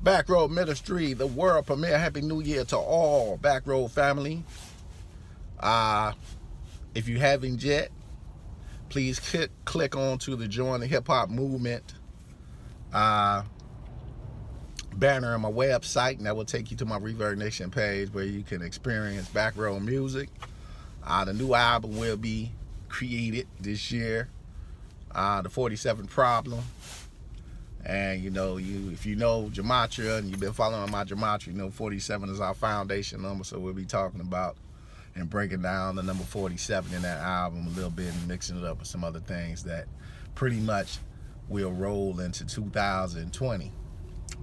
Back Road Ministry, the world premiere. Happy New Year to all Back Road family. If you haven't yet, please click on to the Join the Hip Hop Movement banner on my website, and that will take you to my Reverb Nation page where you can experience Back Road music. The new album will be created this year, the 47 Problem. And if you know gematria and you've been following my gematria, 47 is our foundation number, so we'll be talking about and breaking down the number 47 in that album a little bit and mixing it up with some other things that pretty much will roll into 2020.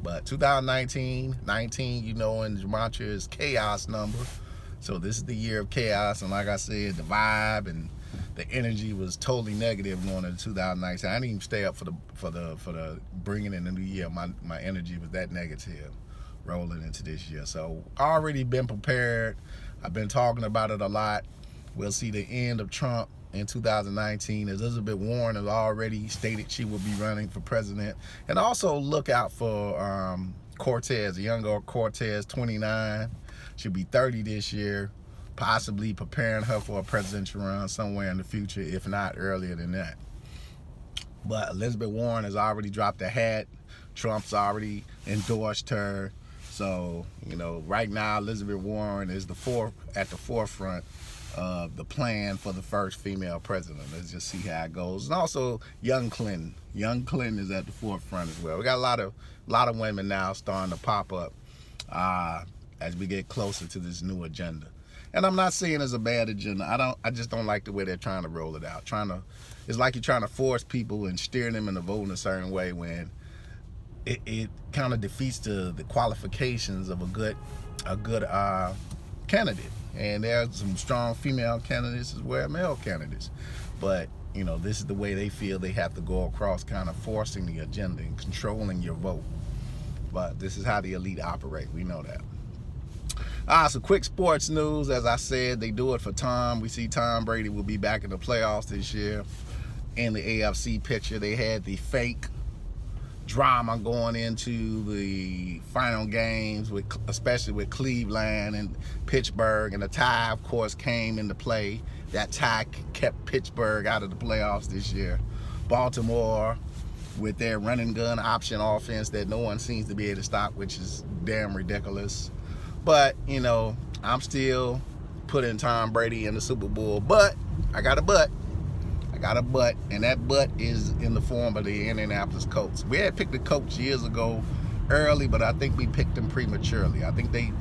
But 2019, in gematria is chaos number, so this is the year of chaos. And like I said, the vibe and the energy was totally negative going into 2019. I didn't even stay up for the bringing in the new year. My energy was that negative rolling into this year. So already been prepared. I've been talking about it a lot. We'll see the end of Trump in 2019. Elizabeth Warren has already stated she will be running for president. And also look out for Cortez, a younger Cortez, 29. She'll be 30 this year. Possibly preparing her for a presidential run somewhere in the future, if not earlier than that. But Elizabeth Warren has already dropped the hat. Trump's already endorsed her. So, right now Elizabeth Warren is at the forefront of the plan for the first female president. Let's just see how it goes. And also young Clinton. Young Clinton is at the forefront as well. We got a lot of women now starting to pop up as we get closer to this new agenda. And I'm not saying it's a bad agenda. I just don't like the way they're trying to roll it out. It's like you're trying to force people and steer them into voting a certain way when it kind of defeats the qualifications of a good candidate. And there are some strong female candidates as well, male candidates. But this is the way they feel they have to go across, kind of forcing the agenda and controlling your vote. But this is how the elite operate. We know that. So quick sports news. As I said, they do it for Tom. We see Tom Brady will be back in the playoffs this year. In the AFC picture, they had the fake drama going into the final games, especially with Cleveland and Pittsburgh, and the tie, of course, came into play. That tie kept Pittsburgh out of the playoffs this year. Baltimore, with their run and gun option offense that no one seems to be able to stop, which is damn ridiculous. But, I'm still putting Tom Brady in the Super Bowl. But I got a but. And that but is in the form of the Indianapolis Colts. We had picked the Colts years ago early, but I think we picked them prematurely. I think they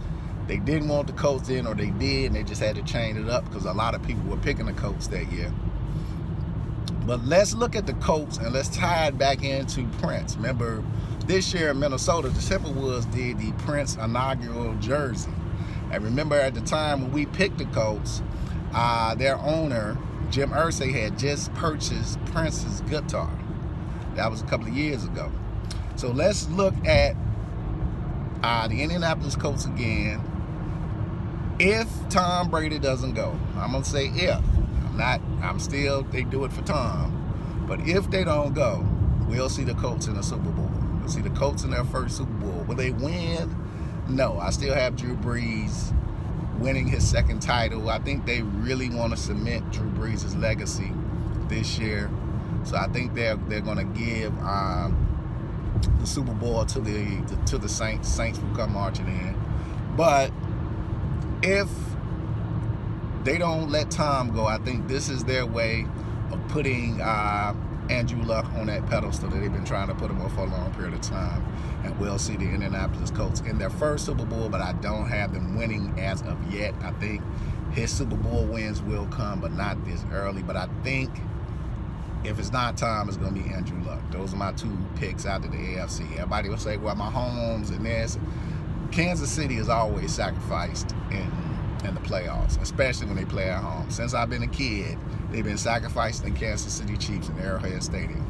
didn't want the Colts in, or they did, and they just had to change it up because a lot of people were picking the Colts that year. But let's look at the Colts and let's tie it back into Prince. Remember, this year in Minnesota, the Timberwolves did the Prince inaugural jersey. And remember at the time when we picked the Colts, their owner, Jim Irsay, had just purchased Prince's guitar. That was a couple of years ago. So let's look at the Indianapolis Colts again. If Tom Brady doesn't go, I'm going to say if. They do it for Tom. But if they don't go, we'll see the Colts in the Super Bowl. We'll see the Colts in their first Super Bowl. Will they win? No. I still have Drew Brees winning his second title. I think they really want to cement Drew Brees' legacy this year. So I think they're going to give the Super Bowl to the Saints. Saints will come marching in. But if they don't let Tom go, I think this is their way of putting Andrew Luck on that pedestal that they've been trying to put him on for a long period of time. And we'll see the Indianapolis Colts in their first Super Bowl, but I don't have them winning as of yet. I think his Super Bowl wins will come, but not this early. But I think if it's not Tom, it's going to be Andrew Luck. Those are my two picks out of the AFC. Everybody will say, well, Mahomes and this. Kansas City is always sacrificed in the playoffs, especially when they play at home. Since I've been a kid, they've been sacrificing the Kansas City Chiefs in Arrowhead Stadium.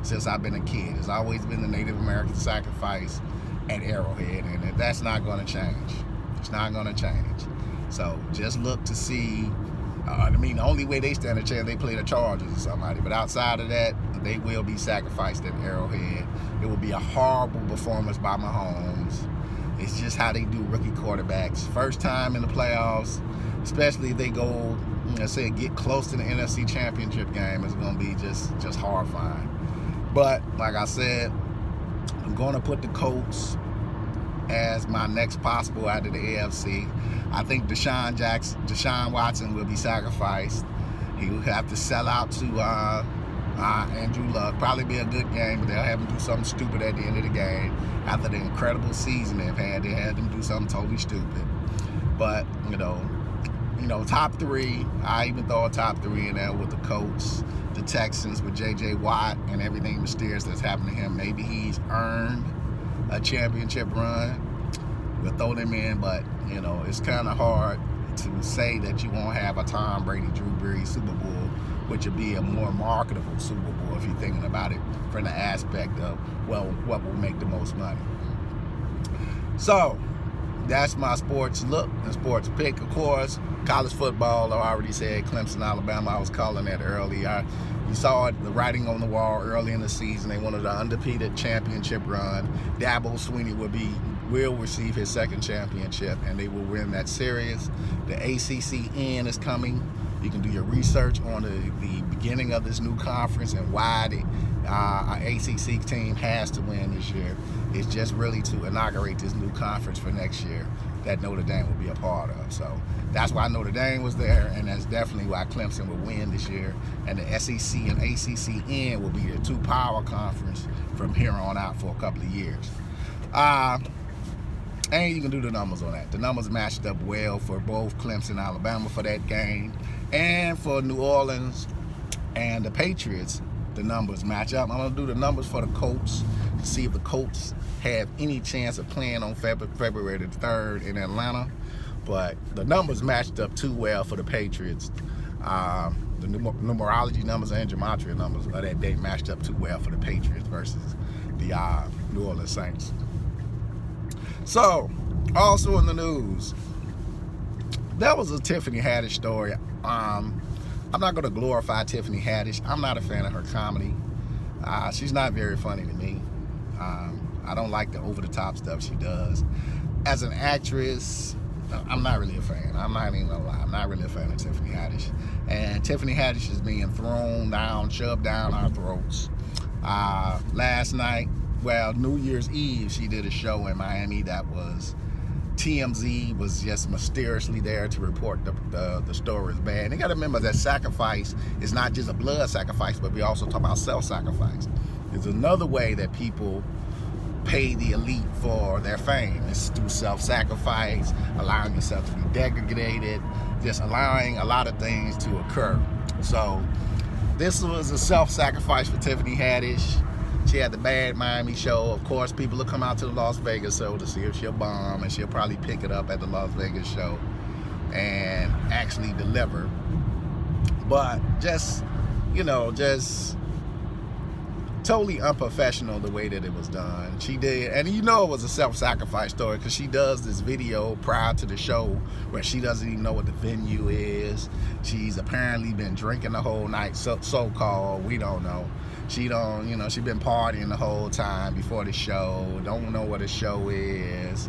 Since I've been a kid, it's always been the Native American sacrifice at Arrowhead, and that's not going to change. It's not going to change. So just look to see. The only way they stand a chance, they play the Chargers or somebody. But outside of that, but they will be sacrificed at Arrowhead. It will be a horrible performance by Mahomes. It's just how they do rookie quarterbacks. First time in the playoffs, especially if they go, say, get close to the NFC Championship game, it's going to be just horrifying. But like I said, I'm going to put the Colts as my next possible out of the AFC. I think Deshaun Watson will be sacrificed. He will have to sell out to Andrew Luck. Probably be a good game, but they'll have him do something stupid at the end of the game. After the incredible season they've had, they had him do something totally stupid. But, you know, top three, I even throw a top three in there with the Colts, the Texans with J.J. Watt and everything mysterious that's happened to him. Maybe he's earned a championship run. We'll throw them in, but, you know, it's kind of hard to say that you won't have a Tom Brady, Drew Brees Super Bowl, which would be a more marketable Super Bowl if you're thinking about it from the aspect of, well, what will make the most money. So, that's my sports look and sports pick. Of course, college football, I already said Clemson, Alabama. I was calling that earlier. You saw it, the writing on the wall early in the season. They wanted an undefeated championship run. Dabo Swinney will receive his second championship, and they will win that series. The ACCN is coming. You can do your research on the beginning of this new conference and why the ACC team has to win this year. It's just really to inaugurate this new conference for next year that Notre Dame will be a part of. So that's why Notre Dame was there, and that's definitely why Clemson will win this year. And the SEC and ACCN will be the two power conference from here on out for a couple of years. And you can do the numbers on that. The numbers matched up well for both Clemson and Alabama for that game. And for New Orleans and the Patriots, the numbers match up. I'm going to do the numbers for the Colts to see if the Colts have any chance of playing on February the 3rd in Atlanta. But the numbers matched up too well for the Patriots. The numerology numbers and gematria numbers of that day matched up too well for the Patriots versus the New Orleans Saints. So, also in the news, that was a Tiffany Haddish story. I'm not going to glorify Tiffany Haddish. I'm not a fan of her comedy. She's not very funny to me. I don't like the over-the-top stuff she does. As an actress, I'm not really a fan. I'm not even going to lie. I'm not really a fan of Tiffany Haddish. And Tiffany Haddish is being thrown down, shoved down our throats. Last night, well, New Year's Eve, she did a show in Miami that was TMZ was just mysteriously there to report the story is bad. And you got to remember that sacrifice is not just a blood sacrifice, but we also talk about self-sacrifice. There's another way that people pay the elite for their fame. It's through self-sacrifice, allowing yourself to be degraded, just allowing a lot of things to occur. So this was a self-sacrifice for Tiffany Haddish. She had the Bad Miami show. Of course, people will come out to the Las Vegas show to see if she'll bomb, and she'll probably pick it up at the Las Vegas show and actually deliver. But just totally unprofessional the way that it was done. She did, and you know it was a self-sacrifice story because she does this video prior to the show where she doesn't even know what the venue is. She's apparently been drinking the whole night, so-called. We don't know. She been partying the whole time before the show, don't know what the show is.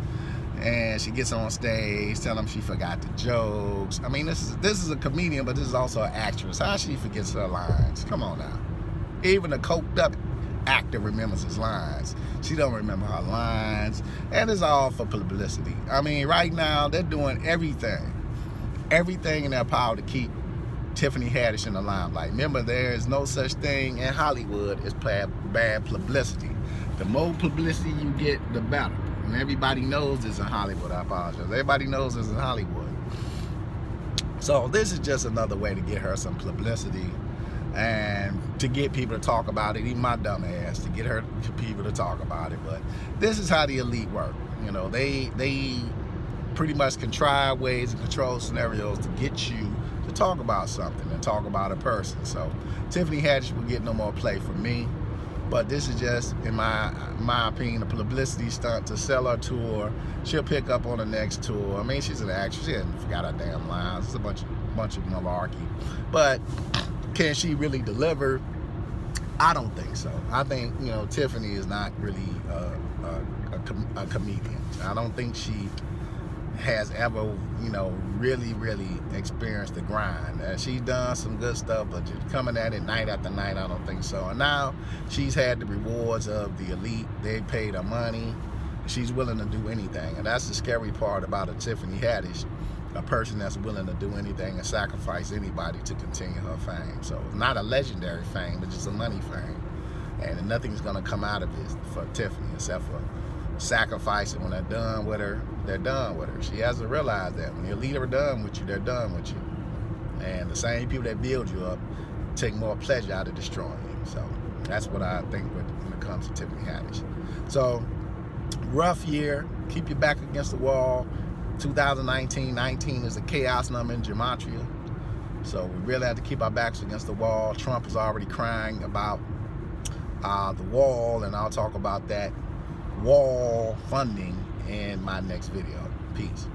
And she gets on stage, telling them she forgot the jokes. I mean, this is a comedian, but this is also an actress. How she forgets her lines? Come on now. Even a coked up actor remembers his lines. She don't remember her lines. And it's all for publicity. I mean, right now, they're doing everything in their power to keep Tiffany Haddish in the limelight. Remember, there is no such thing in Hollywood as bad publicity. The more publicity you get, the better. And everybody knows this in Hollywood. I apologize. Everybody knows this in Hollywood. So this is just another way to get her some publicity and to get people to talk about it. Even my dumb ass, to get people to talk about it. But this is how the elite work. They pretty much contrive ways and control scenarios to get you to talk about something and talk about a person. So Tiffany Haddish will get no more play from me, but this is just, in my opinion, a publicity stunt to sell her tour. She'll pick up on the next tour. I mean, she's an actress. She hasn't forgot her damn lines. It's a bunch of malarkey. But can she really deliver? I don't think so. I think, you know, Tiffany is not really a comedian. I don't think she has ever, you know, really experienced the grind. She's done some good stuff, but just coming at it night after night, I don't think so. And now she's had the rewards of the elite. They paid her money. She's willing to do anything, and that's the scary part about a Tiffany Haddish, a person that's willing to do anything and sacrifice anybody to continue her fame. So it's not a legendary fame, but just a money fame. And nothing's gonna come out of it for Tiffany except for sacrificing. When they're done with her, they're done with her. She has to realize that when the elite are done with you, they're done with you. And the same people that build you up take more pleasure out of destroying you. So that's what I think when it comes to Tiffany Haddish. So rough year, keep your back against the wall. 2019 is a chaos number in gematria. So we really have to keep our backs against the wall. Trump is already crying about the wall, and I'll talk about that wall funding in my next video. Peace.